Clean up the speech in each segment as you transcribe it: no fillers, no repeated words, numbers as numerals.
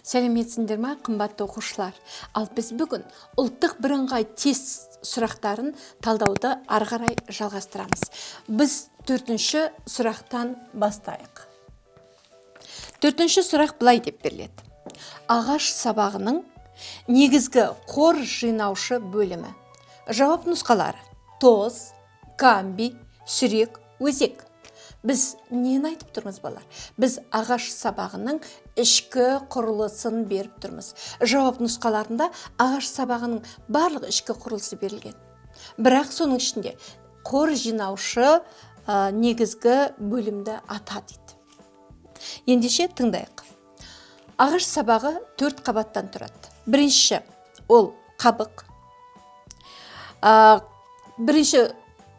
Сәлеметсіңдер ме, қымбатты оқушылар? Ал біз бүгін ұлттық бірыңғай тест сұрақтарын талдауды ары қарай жалғастырамыз. Біз 4-ші сұрақтан бастайық. 4-ші сұрақ былай деп беріледі. Ағаш сабағының негізгі қор жинаушы бөлімі. Жауап нұсқалары: тоз, камби, сүрек, өзек. Біз нені айтып тұрмыз, балар? Біз ағаш сабағының ішкі құрылысын беріп тұрмыз. Жауап нұсқаларында ағаш сабағының барлық ішкі құрылысы берілген. Бірақ соның ішінде қор жинаушы негізгі бөлімді ата дейді. Ендеше тыңдайық. Ағаш сабағы 4 қабаттан тұрады. Бірінші ол қабық. Бірінші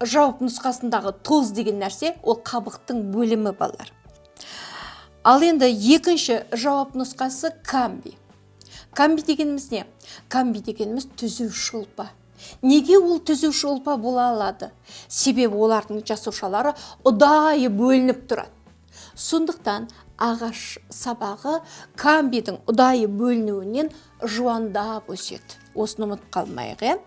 жауап нұсқасындағы тоз деген нәрсе ол қабықтың бөлімі, балар. Ал енді екінші жауап нұсқасы камби. Камби дегеніміз не? Камби дегеніміз түзуші ұлпа. Неге ол түзуші ұлпа бола алады? Себебі олардың жасушалары ұдайы бөлініп тұрады. Сондықтан ағаш сабағы камбидің ұдайы бөлінуінен жуандап өседі. Осыны ұмытып қалмайық,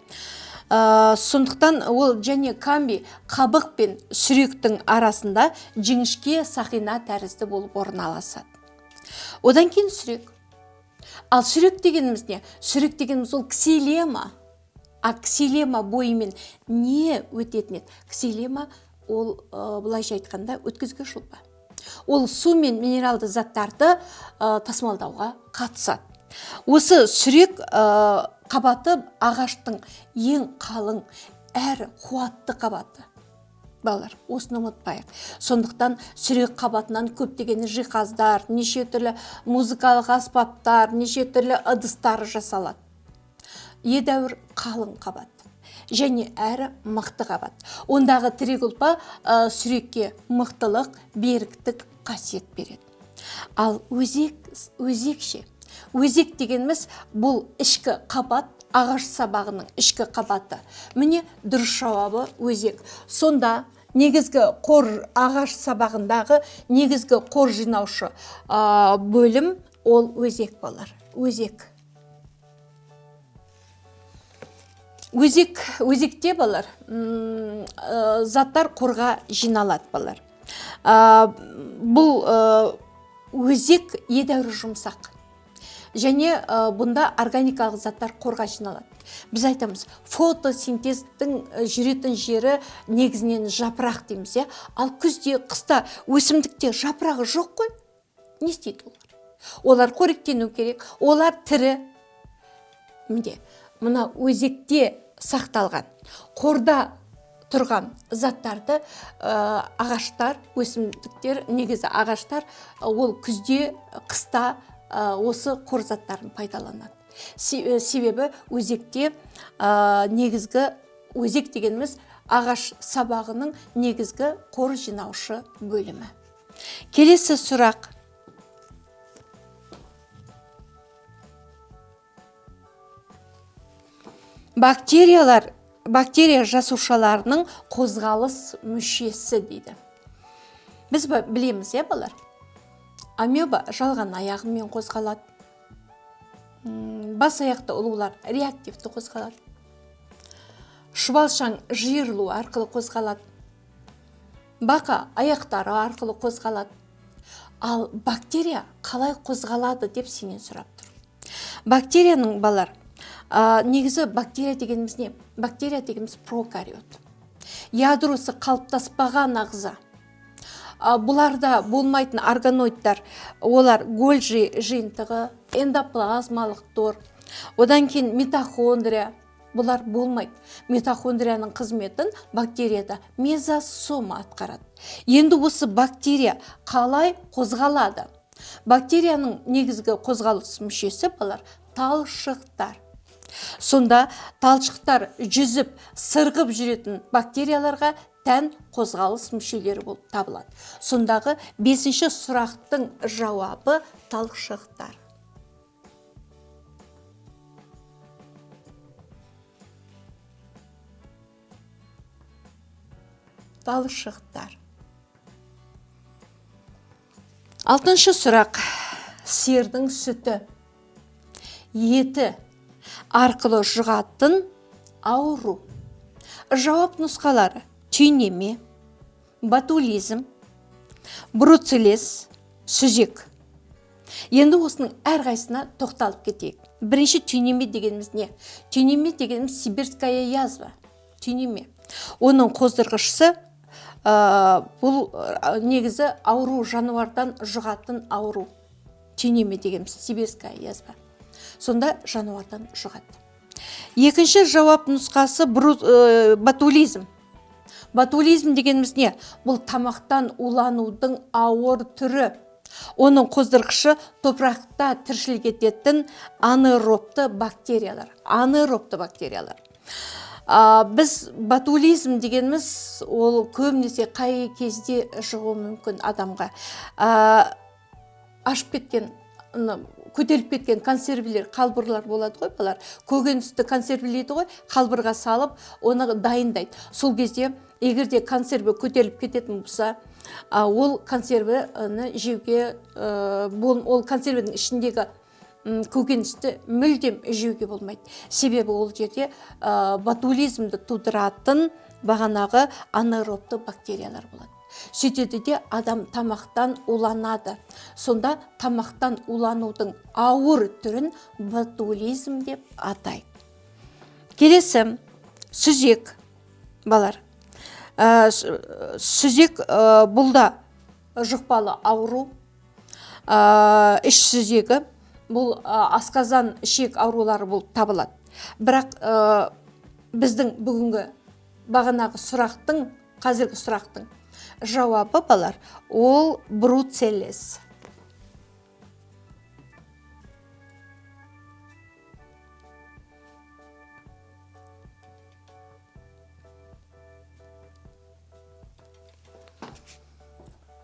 сондықтан ол және камби қабық пен сүректің арасында жіңішке сақина тәрізді болып орналасады. Одан кейін сүрек. Ал сүрек дегеніміз не? Сүрек дегеніміз ол ксилема. Ксилема бойымен не өтетін еді? Ксилема ол былайша айтқанда өткізгіш ұлпа. Ол су мен минералды заттарды тасымалдауға қатысады. Осы сүрек қабаты ағаштың ең қалың әрі қуатты қабаты. Балалар, осыны ұмытпайық. Сондықтан сүрек қабатынан көптеген жиһаздар, неше түрлі музыкалық аспаптар, неше түрлі ыдыстар жасалады. Едәуір қалың қабат және әрі мықты қабат. Ондағы тірек ұлпа сүрекке мықтылық, беріктік қасиет береді. Ал өзекше. Өзек дегеніміз бұл ішкі қабат, ағаш сабағының ішкі қабаты. Міне дұрыс жауабы өзек. Сонда негізгі қор ағаш сабағындағы негізгі қор жинаушы бөлім ол өзек, балар. Өзек. Өзекте, балар, заттар қорға жиналады, балар. Бұл өзек едәуір жұмсақ. Және бұнда органикалық заттар қорға жиналады. Біз айтамыз, фотосинтездің жүретін жері негізінен жапырақ дейміз. Ал күзде, қыста өсімдікте жапырағы жоқ қой. Не істейді олар? Олар қоректену керек, олар тірі. Мына өзекте сақталған, қорда тұрған заттарды ағаштар, өсімдіктер, негізі ағаштар, ол күзде, қыста осы қор заттарын пайдаланады. Себебі өзекте негізгі, өзек дегеніміз ағаш сабағының негізгі қор жинаушы бөлімі. Келесі сұрақ. Бактерия жасушаларының қозғалыс мүшесі дейді. Біз білеміз, балар? Амеба жалған аяғымен қозғалады. Бас аяқты ұлулар реактивті қозғалады. Шұбалшаң жиырылу арқылы қозғалады. Бақа аяқтары арқылы қозғалады. Ал бактерия қалай қозғалады деп сенен сұрап тұр. Бактерияның, балар, негізі бактерия дегеніміз не? Бактерия дегеніміз прокариот. Ядросы қалыптаспаған ағза. Бұларда болмайтын органоидтар, олар Гольджи жиынтығы, эндоплазмалық тор, одан кейін митохондрия, бұлар болмайды. Митохондрияның қызметін бактерияда мезосома атқарады. Енді осы бактерия қалай қозғалады? Бактерияның негізгі қозғалыс мүшесі, балар, талшықтар. Сонда талшықтар жүзіп, сырғып жүретін бактерияларға тән қозғалыс мүшелері болып табылады. Сондағы 5-ші сұрақтың жауабы талшықтар. Талшықтар. 6-шы сұрақ. Сиырдың сүті еті арқылы жұғатын ауру. Жауап нұсқалары: түйнеме, ботулизм, бруцеллез, сүзек. Енді осының әрқайсына тоқталып кетейік. Бірінші, түйнеме дегеніміз не? Түйнеме дегеніміз сибирская язва. Түйнеме. Оның қоздырғышысы бұл негізі ауру, жануардан жұғатын ауру. Түйнеме дегеніміз сибирская язва. Сонда жануардан жұғады. Екінші жауап нұсқасы ботулизм. Ботулизм дегеніміз не? Бұл тамақтан уланудың ауыр түрі. Оның қоздырғышы топырақта тіршілік ететін анаэробты бактериялар. Біз ботулизм дегеніміз ол көбінесе қай кезде шығуы мүмкін адамға. Ашып кеткен, көтеріліп кеткен консервілер, қалбырлар болады ғой, балар. Көкөністі консервілейді ғой, қалбырға салып, оны дайындайды. Сол кезде егерде консерві көтеріліп кететін болса, ол консервіні жеуге, ол консервінің ішіндегі көкөністі мүлдем жеуге болмайды. Себебі ол жерде ботулизмді тудыратын бағанағы анаэробты бактериялар болады. Сөйтеді де адам тамақтан уланады. Сонда тамақтан уланудың ауыр түрін ботулизм деп атайды. Келесі, сүзек, балар. Сүзек бұл да жұқпалы ауру. Іш сүзегі бұл асқазан, ішек аурулары болып табылады. Бірақ біздің бүгінгі бағанағы сұрақтың, қазіргі сұрақтың жауабы, балар, ол бруцеллез.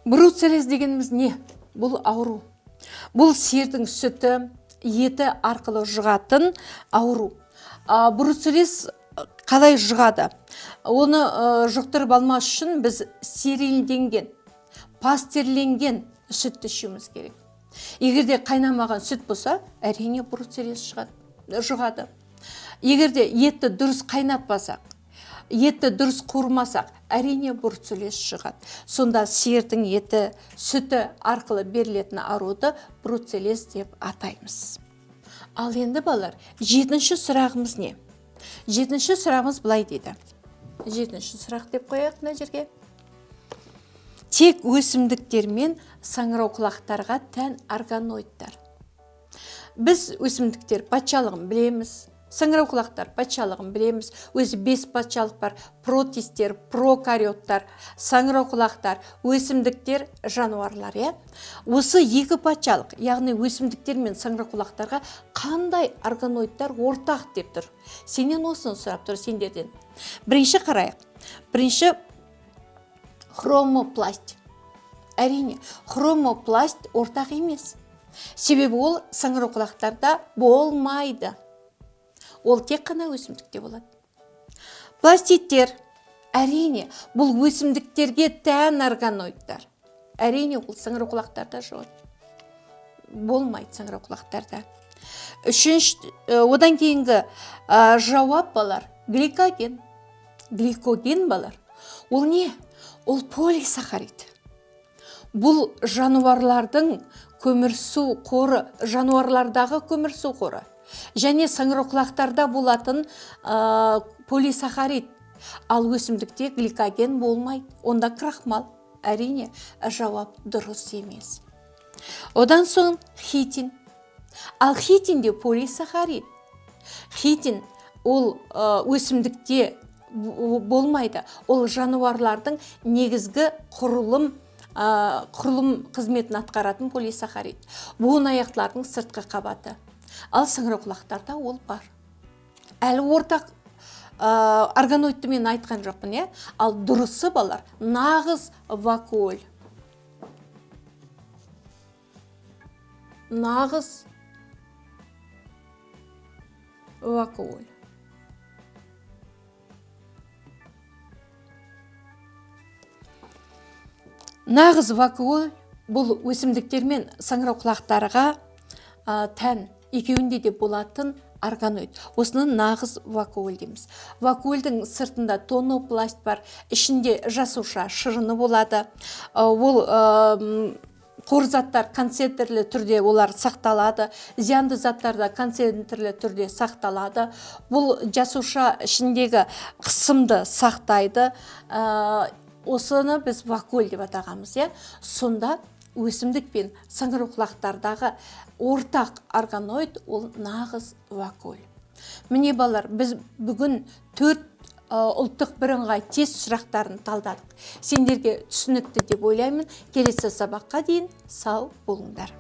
Бруцеллез дегеніміз не? Бұл ауру. Бұл сиырдың сүті, еті арқылы жұғатын ауру. Бруцеллез қалай жұғады? Оны жұқтырып алмас үшін біз стерилденген, пастерленген сүтті ішуіміз керек. Егерде қайнамаған сүт болса, әрине бруцеллез жұғады. Егерде етті дұрыс қайнатпасақ, етті дұрыс қуырмасақ, әрине бруцеллез жұғады. Сонда сиырдың еті, сүті арқылы берілетін ауруды бруцеллез деп атаймыз. Ал енді, балар, жетінші сұрағымыз не? Жетінші сұрағымыз былай дейді. Жетінші сұрақ деп қояйық мына жерге. Тек өсімдіктер мен саңырауқұлақтарға тән органоидтар. Біз өсімдіктер патшалығын білеміз, саңырауқұлақтар патшалығын білеміз. Өзі 5 патшалық бар: протистер, прокариоттар, саңырауқұлақтар, өсімдіктер, жануарлар. Осы 2 патшалық, яғни өсімдіктер мен саңырауқұлақтарға қандай органоидтар ортақ деп тұр? Сенен осыны сұрап тұр, сендерден. Бірінші қарайық. Бірінші хромопласт. Әрине, хромопласт ортақ емес. Себебі ол саңырауқұлақтарда болмайды. Ол тек қана өсімдікте болады. Пластиттер, әрине, бұл өсімдіктерге тән органоидтар. Әрине, ол саңырауқұлақтарда жоқ. Болмайды саңырауқұлақтарда. Одан кейінгі жауап, балар, гликоген. Гликоген, балар, ол не? Ол полисахарид. Бұл жануарлардың көмірсу қоры, жануарлардағы көмірсу қоры. Және саңырауқұлақтарда болатын полисахарид. Ал өсімдікте гликоген болмайды. Онда крахмал. Әрине, жауап дұрыс емес. Одан соң хитин. Ал хитин де полисахарид. Хитин ол өсімдікте болмайды. Ол жануарлардың негізгі құрылым қызметін атқаратын полисахарид. Буын аяқтардың сыртқы қабаты. Ал саңырауқұлақтарда ол бар. Әлі ортақ органоидты мен айтқан жоқпын, ал дұрысы, балар, нағыз вакуоль. Нағыз вакуоль. Нағыз вакуоль бұл өсімдіктер мен саңырауқұлақтарға тән екеуінде де болатын органоид. Осыны нағыз вакуоль дейміз. Вакуольдің сыртында тонопласт бар, ішінде жасуша шырыны болады. Ол қор заттар концентрлі түрде олар сақталады, зиянды заттар да концентрлі түрде сақталады. Бұл жасуша ішіндегі қысымды сақтайды. Осыны біз вакуоль деп атағанбыз. Сонда өсімдік пен саңырауқұлақтардағы ортақ органоид ол нағыз вакуоль. Міне балалар, біз бүгін 4 ұлттық бірыңғай тест сұрақтарын талдадық. Сендерге түсінікті деп ойлаймын. Келесі сабаққа дейін сау болыңдар.